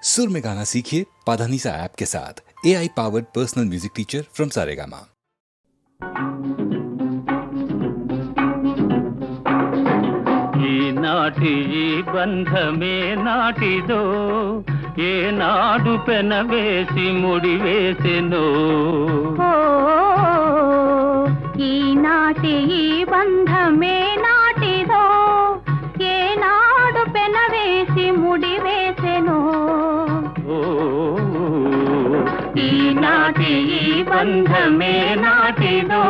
सुर में गाना सीखिए पाधानीसा ऐप के साथ। AI powered personal music teacher from Saregama. ఈనాటి ఈ బంధమే నాటిదో ఏనాడు పెనవేసి ముడివేసెనో ఈనాటి ఈ బంధమే నాటిదో ఏనాడు పెనవేసి ముడివేసెనో ఈనాటి ఈ బంధమే నాటిదో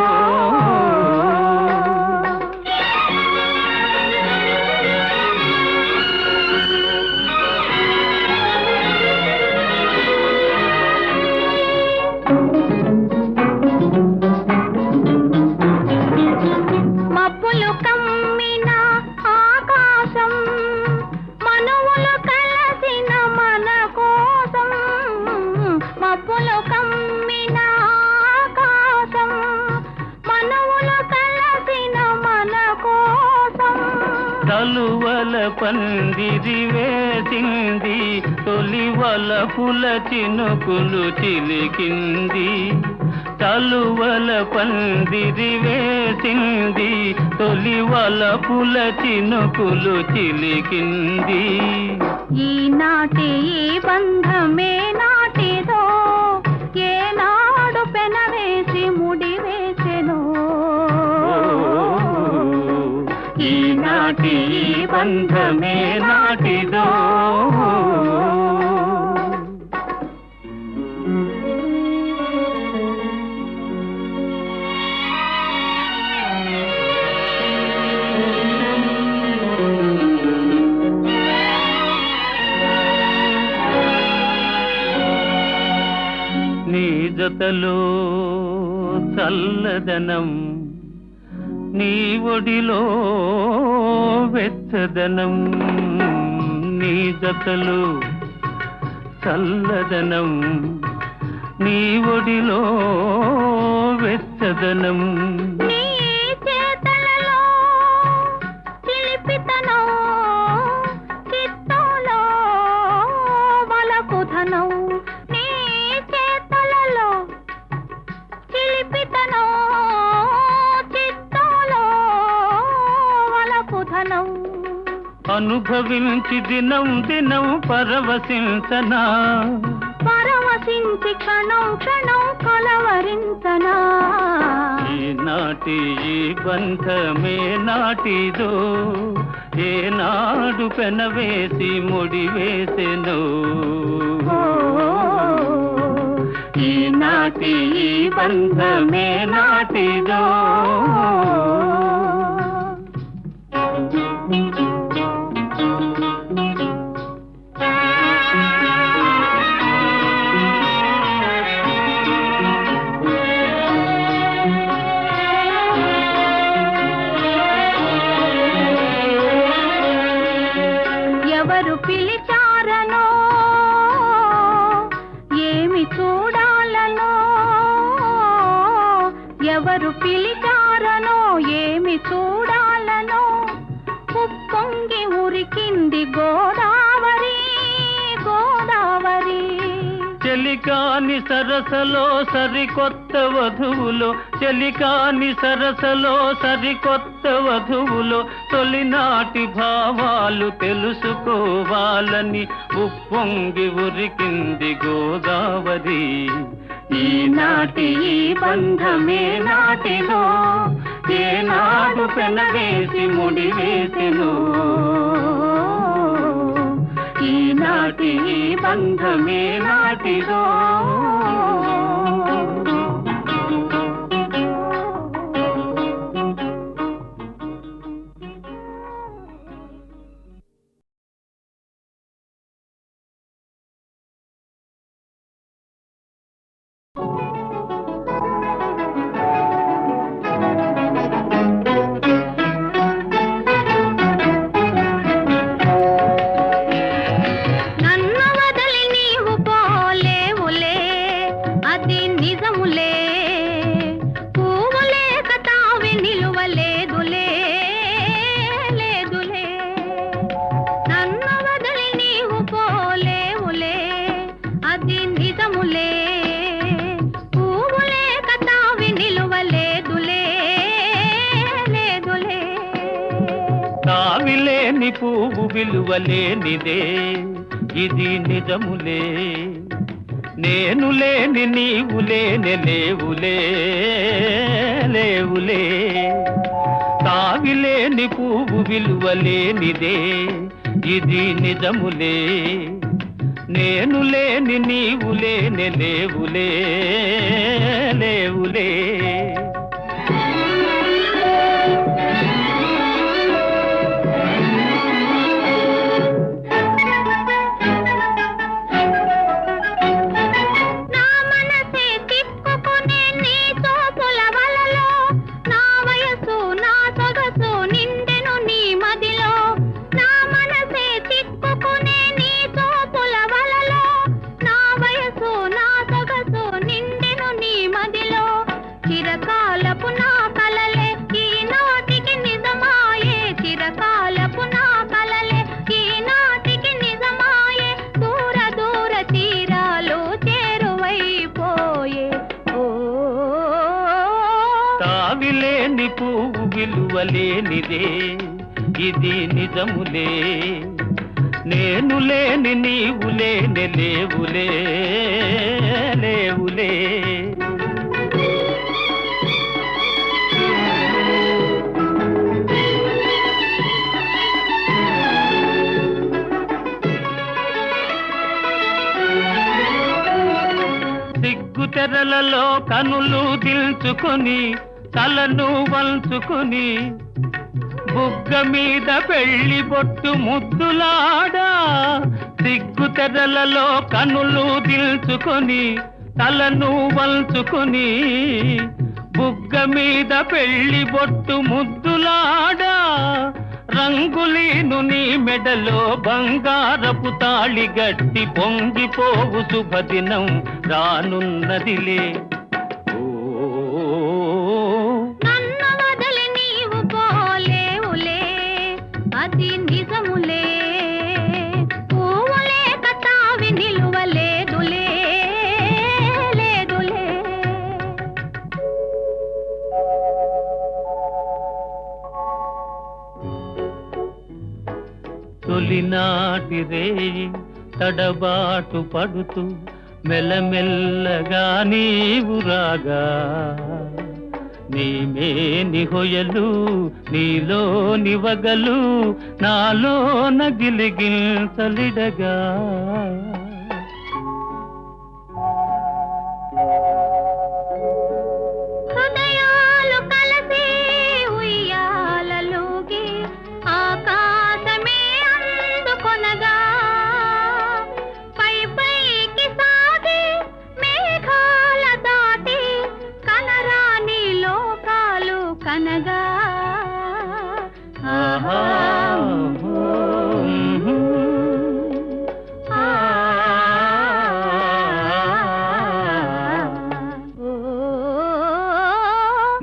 మబ్బులు కమ్మిన ఆకాశం మనువులు కలసిన మన కోసం మబ్బులు కమ్మిన ఆకాశం మనువులు కలసిన మన కోసం తలువల పందిరి వేసింది తొలివల పుల చినుకులు చిలికింది తలువల పందిరి వేసింది తొలివల పుల చినుకులు చిలికింది ఈనాటి ఈ బంధమే నాటిదో ఏనాడు పెనవేసి ముడివేసెనో ఈనాటి ఈ బంధమే నాటిదో నీ జతలో చల్లదనం నీ ఒడిలో వెచ్చదనం నీ జతలో చల్లదనం నీ ఒడిలో వెచ్చదనం నీ చేతలలో చిలిపితనం చిత్తోలో వలపుధనం నీ చేతలలో చిలిపితనం చిత్తోలో వలపుధనం అనుభవించి దినం దినం పరవశించనా పరవశించి క్షణం క్షణం కలవరించనా ఈనాటి ఈ బంధమే నాటిదో ఏనాడు పెనవేసి ముడివేసెనో ఈనాటి ఈ బంధమే నాటిదో ఎవరు పిలిచారనో ఏమి చూడాలనో ఎవరు పిలిచారనో ఏమి చూడాలనో ఉప్పొంగి ఉరికింది గోదావరి గోదావరి చెలికాని సరసలో సరికొత్త వధువులో చెలికాని సరసలో సరికొత్త వధువులో తొలినాటి భావాలు తెలుసుకోవాలని ఉప్పొంగి ఉరికింది గోదావరి ఈనాటి ఈ బంధమే నాటిదో ఏనాడు పెనవేసి ముడివేసెనో ఈనాటి ఈ బంధమే నాటిదో నన్ను వదిలి నీవు పోలేవులే పువ్వు విలువలేనిదే ఇది నిజములే నేను లేని నీవు లేని లేవులే లేవులే తావిలేని పువ్వు విలువలేనిదే ఇది నిజములే నేను లేని నీవు లేని లేవులే లేవులే తావిలేని పువ్వు విలువలేనిదే ఇది నిజములే నేను లేని నీవు లేని లేవులే లేవులే సిగ్గు తెరలలో కనులు దిల్చుకొని తలను వంచుకొని బుగ్గ మీద పెళ్లి బొట్టు ముద్దులాడా సిగ్గు తెరలలో కనులు దిల్చుకొని తలను వంచుకొని బుగ్గ మీద పెళ్లి బొట్టు ముద్దులాడా రంగులీను నీ మెడలో బంగారపు తాళి గట్టి పొంగిపోవు శుభదినం రానున్నదిలే తొలినాటి రేయి తడబాటు పడుతూ మెల్లమెల్లగా నీవు రాగా నీమేని హొయలు నీలోని వగలు నాలో నగిలిగిల్చలిడగా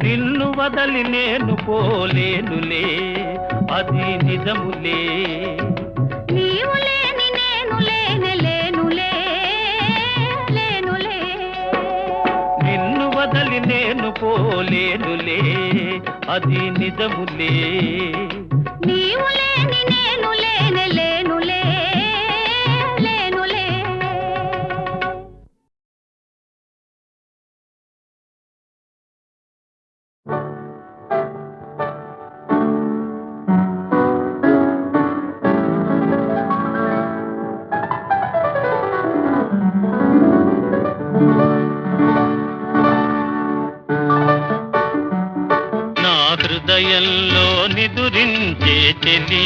నిన్ను వదలి నేను పోలేనులే అది నిజములే నీవు లేని నేను లేని లేనులే లేనులే నిన్ను వదలి నేను పోలేనులే అది నిజములే నీవు లేని నేను లేని లేనులే లేనులే హృదయంలో నిదురించే చెలి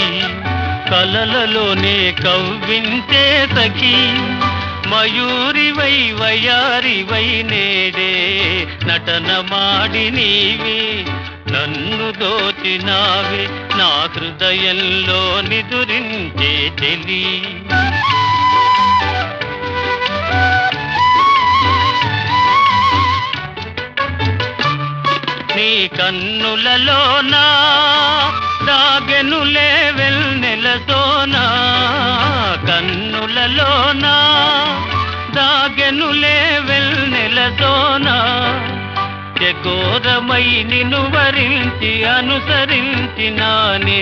కలలలోనే కవ్వించే సఖి మయూరివై వయారివై నేడే నటన మాడి నీవే నన్ను దోచినావే నా హృదయంలో నిదురించే చెలి నీ కన్నులలోనా దాగెనులే వెన్నెలతోనా కన్నులలోనా దాగెనులే వెన్నెలతోనా ఘోరమై నిన్ను వరించి అనుసరించినానే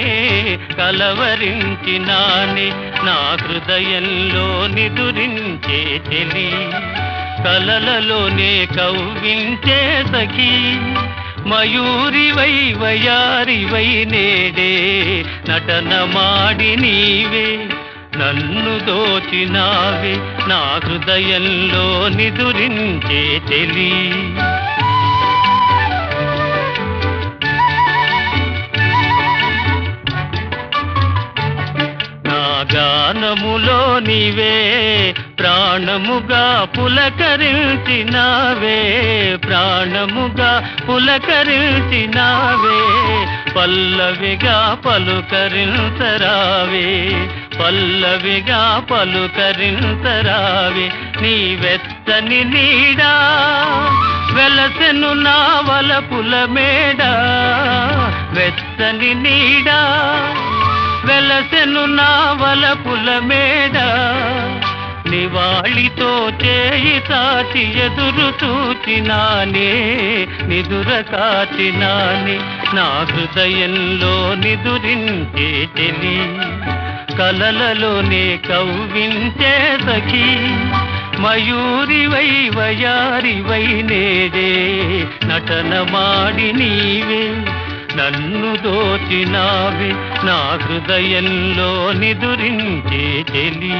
కలవరించినానే నా హృదయంలో నిదురించే చెలి కలలలోనే కవ్వించే సఖీ మయూరివై వయారివై నేడే నటన మాడి నీవే నన్ను దోచినావే నా హృదయంలో నిదురించే చెలి నా గానములో నీవే ప్రాణముగా పులకరించినావే ప్రాణముగా పులకరించినావే పల్లవిగా పలుకరించరావే పల్లవిగా పలుకరించరావే నీ వెచ్చని నీడా వెలసెను నా వలపుల మేడ వెచ్చని నీడా వెలసెను నా వలపుల మేడ నివాళితో చేయి సాచి ఎదురు చూచినానే నిదుర కాచినానే నా హృదయంలో నిదురించే చెలి కలలలోనే కవ్వించే సఖీ మయూరివై వయారివై నేడే నటన మాడి నీవే నన్ను దోచినావే నా హృదయంలో నిదురించే చెలి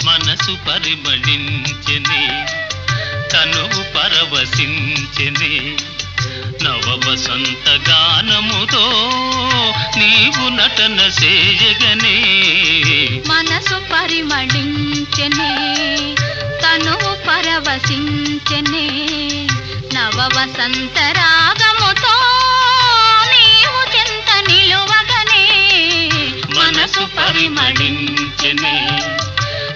మనసు పరిమళించెనే తనువు పరవశించెనే నవ వసంత గానముతో నీవు నటన చేయగనే మనసు పరిమళించెనే తనువు పరవశించెనే నవ వసంత రాగముతో నీవు చెంత నిలువగనే మనసు పరిమళించెనే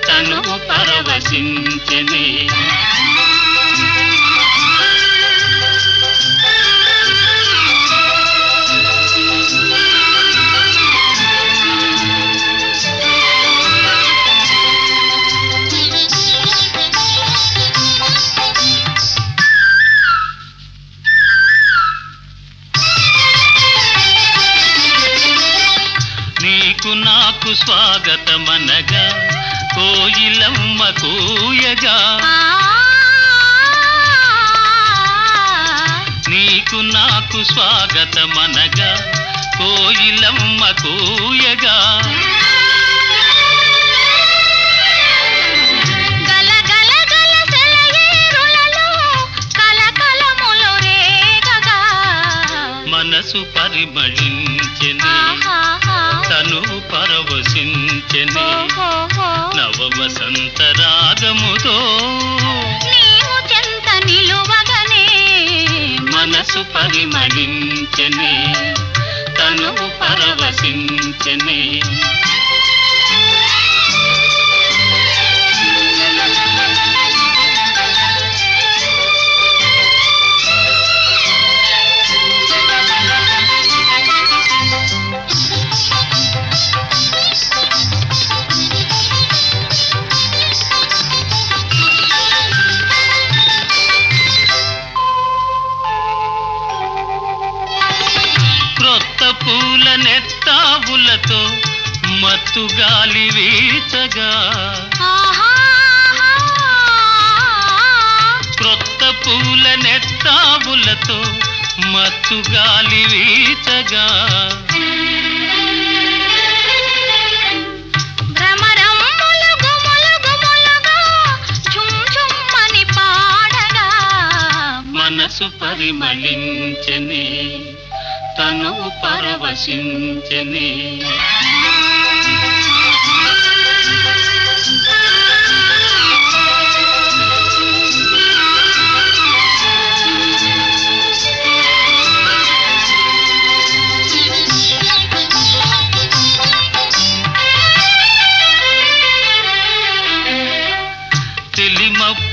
తనువు పరవశించెనే నీకు నాకు స్వాగతమనగా కోయిలమ్మ కూయగా నీకు నాకు స్వాగతమనగా కోయిలమ్మ కూయగా గల గల గల సెలయేరులలో కలకలములు రేగగా మనసు పరిమళించెనే తనువు పరవశించెనే నవ వసంత రాగముతో నీవు చెంత నిలువగనే మనసు పరిమళించెనే తనువు పరవశించెనే క్రొత్త పూల నెత్తావులతో మత్తు గాలి వీచగా క్రొత్త పూల నెత్తావులతో మత్తు గాలి వీచగా భ్రమరమ్ములు గుములు గుములుగా ఝుమ్ ఝుమ్మని పాడగా మనసు పరిమళించెనే తనువు పరవశించెనే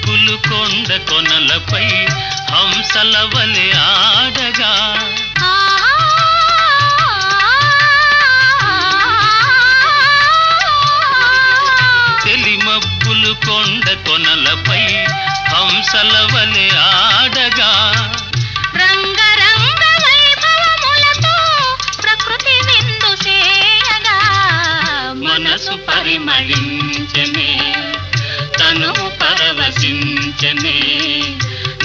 మబ్బులు కొండ కొనలపై హంసల వలె ఆడగా తెలి మబ్బులు కొండ కొనలపై హంసల వలె ఆడగా రంగరంగ వైభవములతో ప్రకృతి విందు చేయగా మనసు పరిమళించనే తను పరవశించనే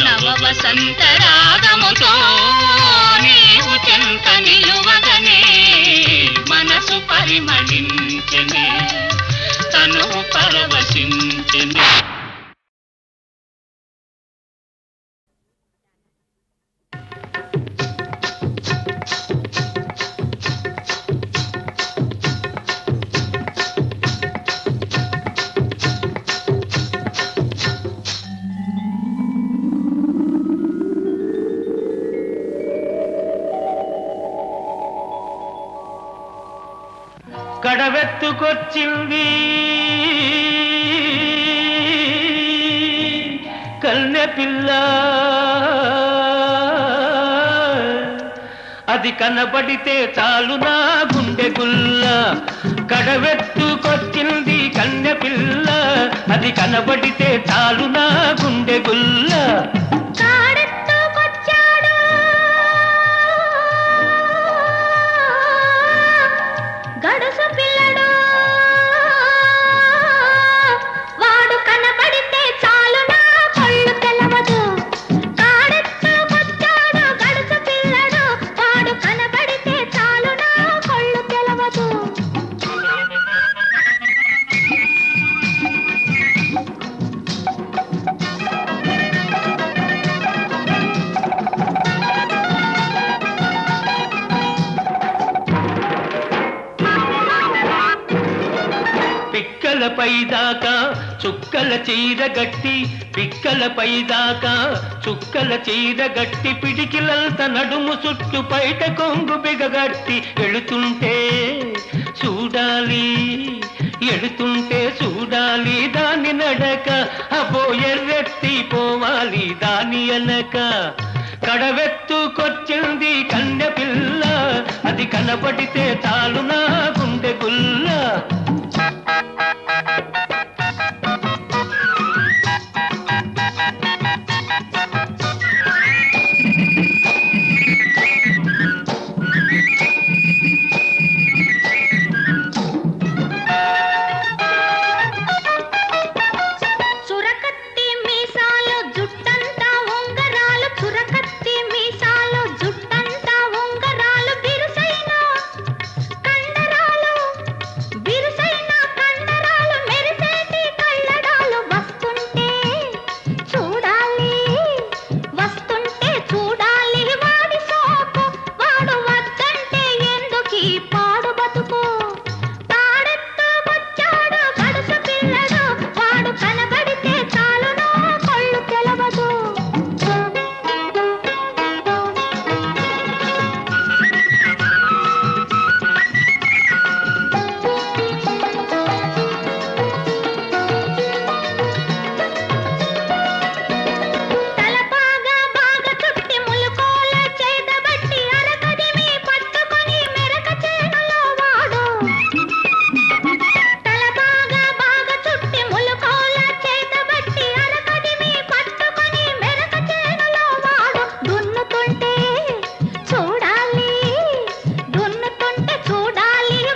నవ వసంత రాగముతో నీవు చెంత నిలువగనే మనసు పరిమళించనే తను పరవశించనే. కడవెత్తుకొచ్చింది కన్నె పిల్ల అది కనబడితే చాలు నా గుండె గుల్ల కడవెత్తుకొచ్చింది కన్నె పిల్ల అది కనబడితే చాలు నా గుండె గుల్ల గడుసు పిల్లడు వాడు కనబడితే చాలు నా కళ్ళు తెలవదు కాడెత్తుకొచ్చాడు గడుసు పిల్లడు వాడు కనబడితే చాలు నా కళ్ళు తెలవదు పిక్కలపై దాకా చుక్కల చీర గట్టి పిక్కలపై దాకా చుక్కల చీర గట్టి పిడికిలంత నడుము చుట్టు పైట కొంగు బిగగట్టి ఎడుతుంటే చూడాలి ఎడుతుంటే చూడాలి దాని నడక అబో ఎర్రెత్తి పోవాలి దాని అనక కడవెత్తుకొచ్చింది కన్నె పిల్ల అది కనబడితే చాలు నా గుండె గుల్ల చురకత్తి మీసాలు జుట్టంతా ఉంగరాలు చురకత్తి మీసాలు జుట్టంతా ఉంగరాలు బిరుసైన కండరాలు మెరిసేటి కళ్ళడాలు వస్తుంటే చూడాలి వాడి సోకు వాడు వద్దంటే ఎందుకీ పాడు బతుకు తాడెత్తుకొచ్చాడు గడుసు పిల్లడు వాడు కనబడితే చాలు నా కళ్ళు తెలవదు తలపాగా బాగా చుట్టి ములుకోల చేతబట్టి అరకదిమి పట్టుకొని మెరక చేనులో వాడు తలపాగా బాగా చుట్టి ములుకోల చేతబట్టి అరకదిమి పట్టుకొని మెరక చేనులో వాడు దున్నుతుంటే చూడాలి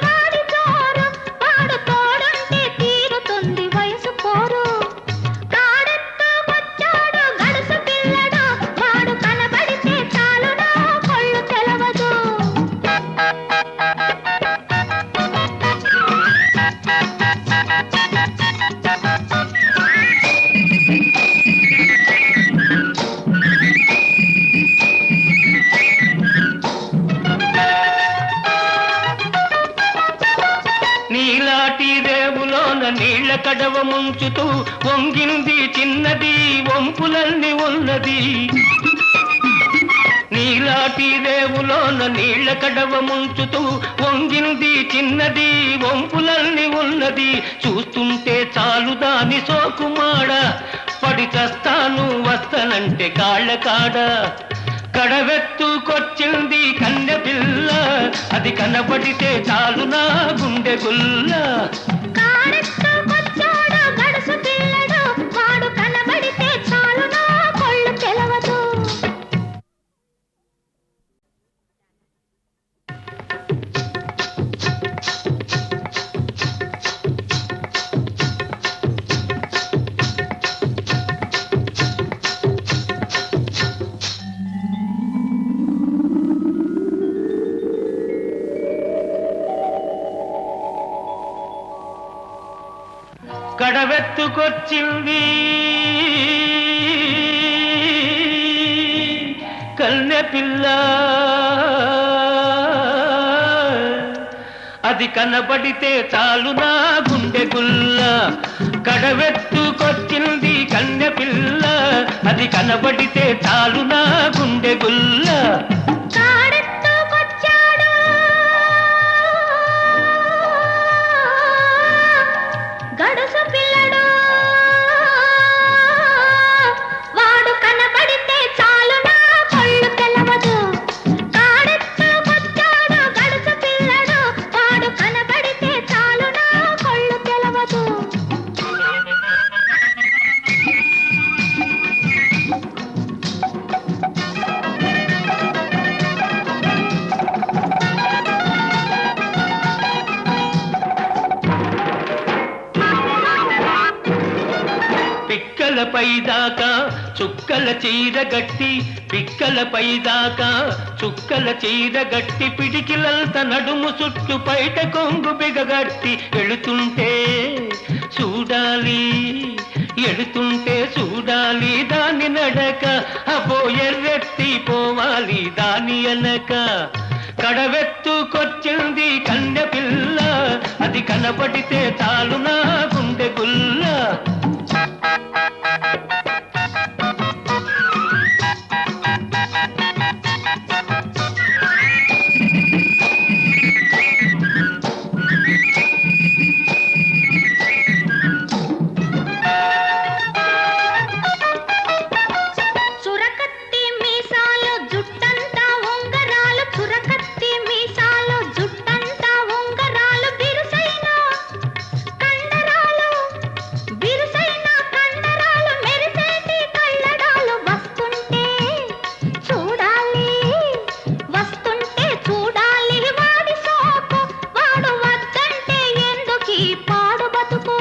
వాడి జోరు వాడు తోడుంటే తీరుతుంది వయసు పోరు కాడెత్తుకొచ్చాడు గడుసు పిల్లడు వాడు కనబడితే చాలు నా కళ్ళు తెలవదు నీలాటి రేవులోన నీళ్ల కడవ ముంచుతూ వంగింది చిన్నది వంపులన్నీ ఉన్నది నీలాటి రేవులోన నీళ్ల కడవ ముంచుతూ వంగింది చిన్నది వంపులన్నీ ఉన్నది చూస్తుంటే చాలు దాని సోకుమాడ పడి పడి చస్తాను వస్తనంటే కాళ్ళ కాడ కడవెత్తుకొచ్చింది కన్నె పిల్ల అది కనబడితే చాలు నా గుండె గుల్ల కాడెత్తుకొచ్చాడు గడుసు పిల్లడు వాడు కనబడితే చాలు నా కొళ్ళు తెలవదు. కడవెత్తుకొచ్చింది కన్నె పిల్ల అది కనబడితే చాలు నా గుండె గుల్ల కడవెత్తుకొచ్చింది కన్నె పిల్ల అది కనబడితే చాలు నా గుండె గుల్ల కాడెత్తుకొచ్చాడు గడుసు పిల్లడు వాడు కనబడితే చాలు నా కొళ్ళు తెలవదు. కాడెత్తుకొచ్చాడు గడుసు పిల్లడు వాడు కనబడితే చాలు నా కొళ్ళు తెలవదు. పిక్కలపై దాకా చుక్కల చీర గట్టి పిక్కలపై దాకా చుక్కల చీర గట్టి పిడికిలంత నడుము చుట్టు పైట కొంగు బిగగట్టి ఎడుతుంటే చూడాలి ఎడుతుంటే చూడాలి దాని నడక అబో ఎర్రెత్తి పోవాలి దాని అనక కడవెత్తుకొచ్చింది కన్నె పిల్ల అది కనబడితే చాలు నా గుండె గుల్ల చురకత్తి మీసాలు జుట్టంతా ఉంగరాలు చురకత్తి మీసాలు జుట్టంతా ఉంగరాలు బిరుసైన కండరాలు మెరిసేటి కళ్ళడాలు వస్తుంటే చూడాలి వాడి సోకు వాడు వద్దంటే ఎందుకీ పాడు బతుకు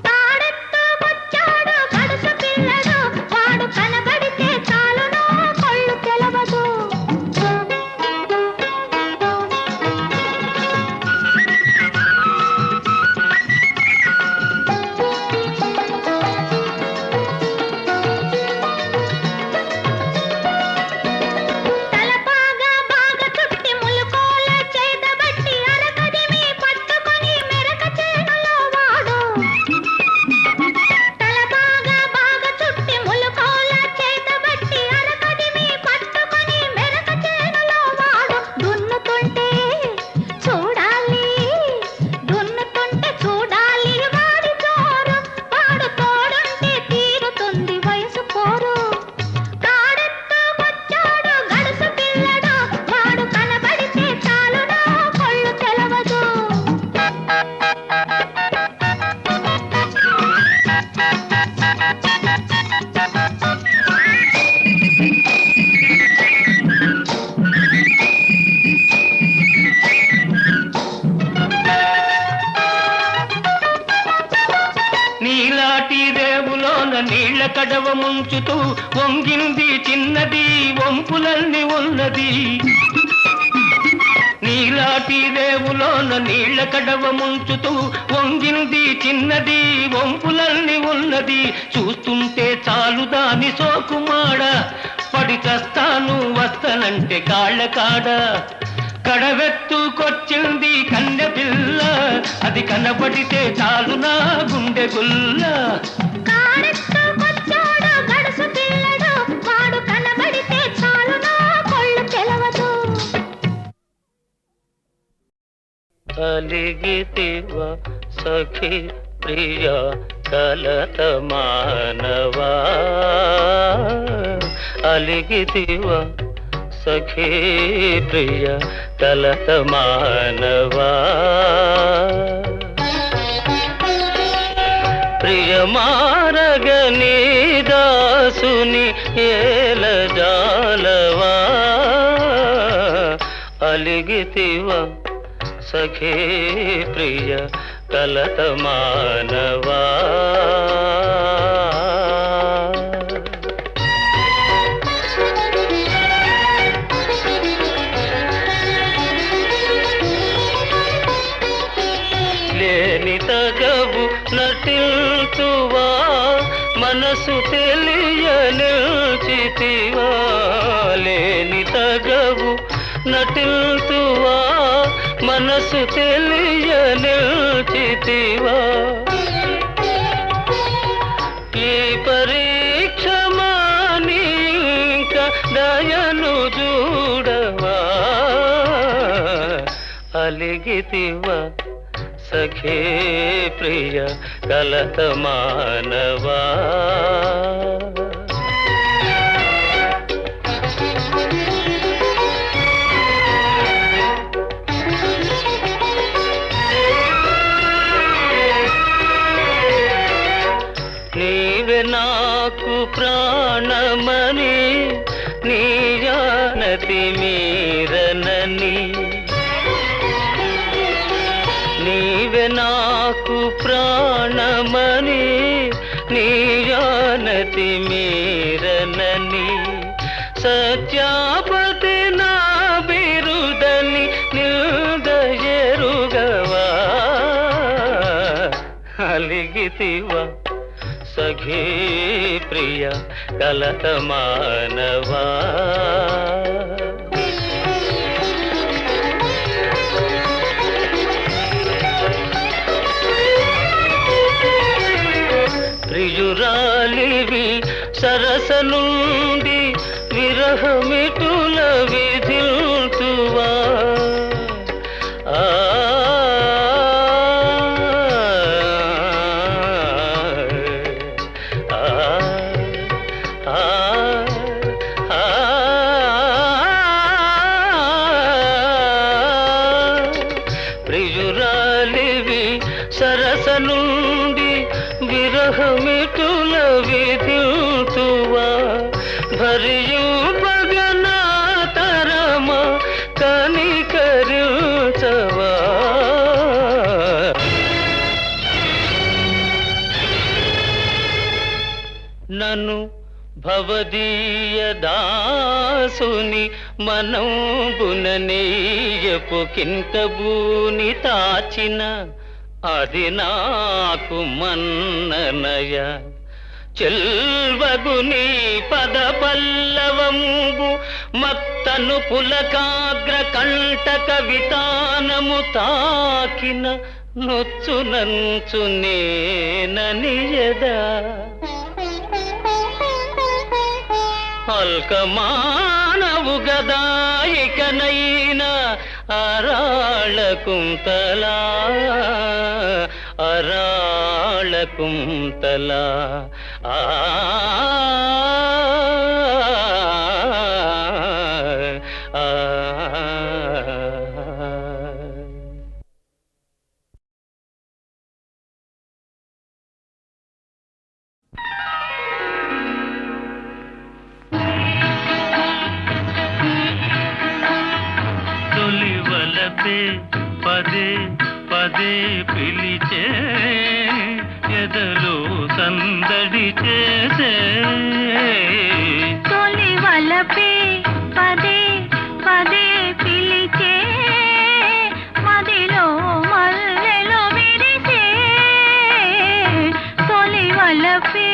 తాడెత్తుకొచ్చాడు గడుసు పిల్లడు వాడు కనబడితే చాలు నా కొళ్ళు తెలవదు. తలపాగా బాగా చుట్టి ములుకోల చేతబట్టి అరకదిమి పట్టుకొని మెరక చేనులో వాడు తలపాగా బాగా చుట్టి ములుకోల చేతబట్టి అరకదిమి పట్టుకొని మెరక చేనులో వాడు దున్నుతుంటే చూడాలి వాడి జోరు వాడు తోడుంటే తీరుతుంది వయసు పోరు కాడెత్తుకొచ్చాడు గడుసు పిల్లడు వాడు కనబడితే చాలు నా కొళ్ళు తెలవదు. నీలాటి రేవులోన నీళ్ల కడవ ముంచుతూ వంగింది చిన్నది వంపులన్నీ ఉన్నది నీలాటి రేవులోన నీళ్ల కడవ ముంచుతూ వంగింది చిన్నది వంపులన్నీ ఉన్నది చూస్తుంటే చాలు దాని సోకుమాడ పడి చస్తాను వస్తనంటే కాళ్ళ కాడ కడవెత్తుకొచ్చింది కన్నె పిల్ల అది కనబడితే చాలు నా గుండె గుల్ల కాడెత్తుకొచ్చాడు గడుసు పిల్లడు వాడు కనబడితే చాలు నా కొళ్ళు తెలవదు. అలిగితివ సఖి ప్రియ కలత మానవా అలిగితివా సఖీ ప్రియ కలత మానవా ప్రియమారగని దాసుని ఏల జాలవా అలిగితివా సఖీ ప్రియ కలత మానవా లేని తగవు నటిల్తువా మనసు తెలియ నిల్చితివా లేని తగవు నటిల్తువా మనసు తెలియ నిల్చితివా ఈ పరీక్ష మానింక దయను చూడవా అలిగితివా సఖీ ప్రియ కలత మానవా నీవే నాకు ప్రాణమని నీ జానతి మీరనని నీవే నాకు ప్రాణమని నీ జానతి మీరనని సత్యాపతి నా బిరుదని నిల్దయరుగవా అలిగితివా సఖీ ప్రియ కలత మానవా ప్రియురాలివి సరస నుండి విరహమిటుల విధిల్తువా ప్రియురాలివి సరస నుండి విరహమిటుల విధిల్తువా భరియు భగనాతరమ కనికరించవా నన్ను భవదీయ దాసుని మనంబుననీయపు కింకబూని తాచిన అది నాకు మన్ననయ చెల్వగుని పద పల్లవంబు మత్తను పులకాగ్ర కంటక వితానము తాకిన నొచ్చునంచు నేననియదా అల్కమానవు గదాయికనైనా అరాళ కుంతలా అరాళ కుంతలా ఆ పదే పదే పిలిచే ఎదలో సందడి చేసే తొలి వలపే పదే పదే పిలిచే మదిలో మల్లెలో విరిసే తొలి వలపే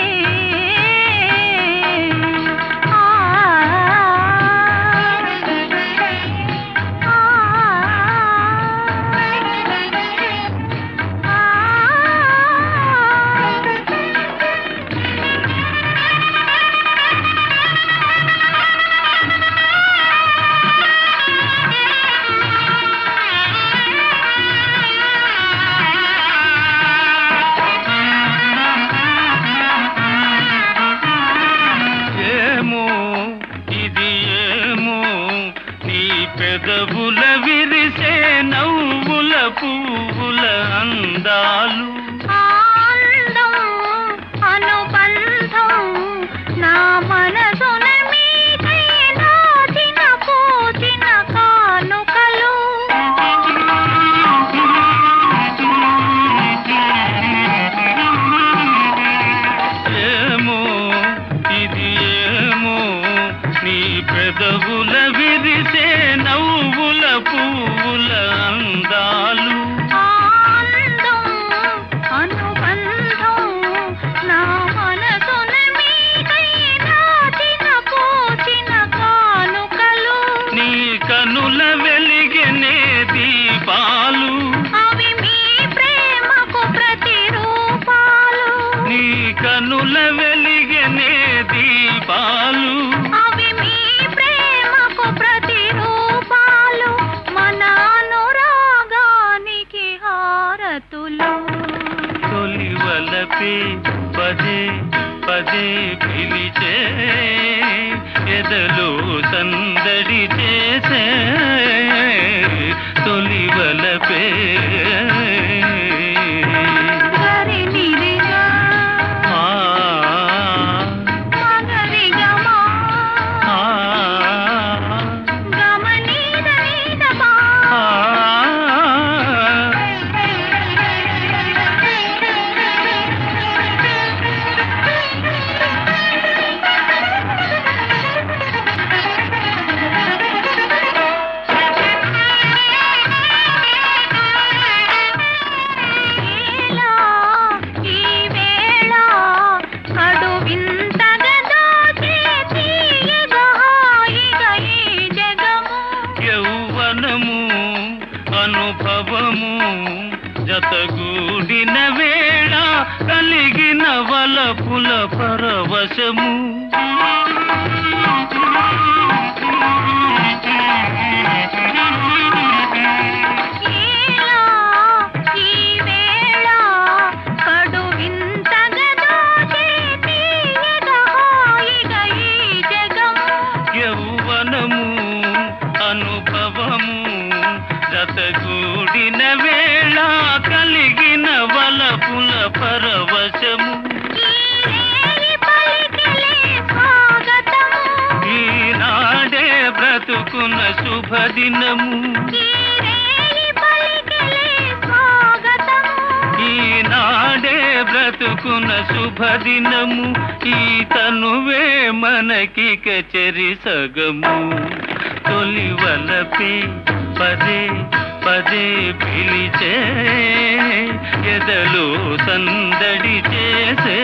వెలిగనే దీపాలు అవి మీ ప్రేమకు ప్రతిరూపాలు మన అనురాగానికి హారతులు తొలివలపే పదే పదే పిలిచే ఎదలో సందడి చేసే తొలివలపే గరి నిరిగా ఆ మగరిగమా ఆ గమనీద నీదమా ఆ ఈ వేళ కడు వింతగా దోచే తీయగా హాయిగా ఈ జగము యౌవనము అనుభవము జతగూడిన వేళ కలిగిన వలపుల పరవశము ఈ వేళ కడు వింతగా దోచే తీయగా హాయిగా ఈ జగము యౌవనము అనుభవము జతగూడిన వేళ కలిగిన వలపుల పరవశము ఈ పలికిలే స్వాగతము ఈనాడే బ్రతుకున్న శుభదినము ఈ పలికిలే స్వాగతము ఈనాడే బ్రతుకున్న శుభదినము ఈ తనువే మనకిక చెరి సగము తొలివలపే పదే పదే పిలిచే ఎదలో సందడి చేసే